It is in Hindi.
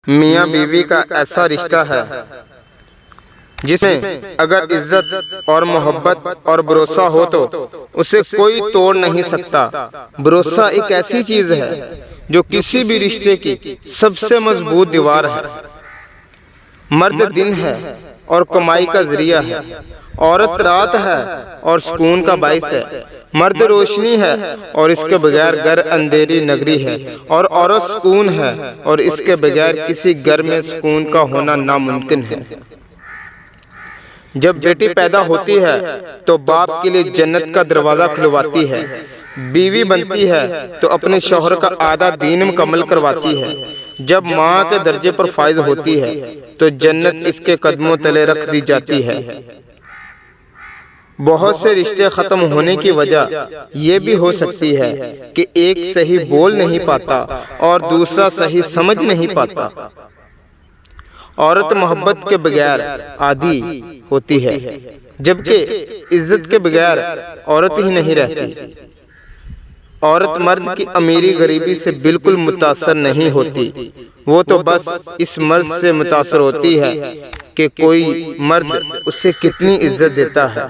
मियाँ बीवी का ऐसा रिश्ता है जिसमें अगर इज्जत और मोहब्बत और भरोसा हो तो उसे कोई तोड़ नहीं सकता। भरोसा एक ऐसी चीज है जो किसी भी रिश्ते की सबसे मजबूत दीवार है। मर्द दिन है और कमाई का जरिया है, औरत रात है और सुकून का बाइस है। मर्द रोशनी है और इसके बगैर घर अंधेरी नगरी है, और औरत सुकून है और इसके बगैर किसी घर में सुकून का होना नामुमकिन है। जब बेटी पैदा होती है तो बाप के लिए जन्नत का दरवाजा खुलवाती है। बीवी बनती है तो अपने शौहर का आधा दीन मुकम्मल करवाती है। जब माँ के दर्जे पर फाइज होती है तो जन्नत इसके कदमों तले रख दी जाती है। बहुत से रिश्ते खत्म होने की वजह यह भी हो सकती है कि एक सही बोल नहीं पाता और दूसरा सही समझ नहीं पाता। औरत मोहब्बत के बगैर आदी होती है, जबकि इज्जत के बगैर औरत ही नहीं रहती। औरत मर्द की अमीरी गरीबी से बिल्कुल मुतासर नहीं होती, वो तो बस इस मर्द से मुतासर होती है कि कोई मर्द उसे कितनी इज्जत देता है।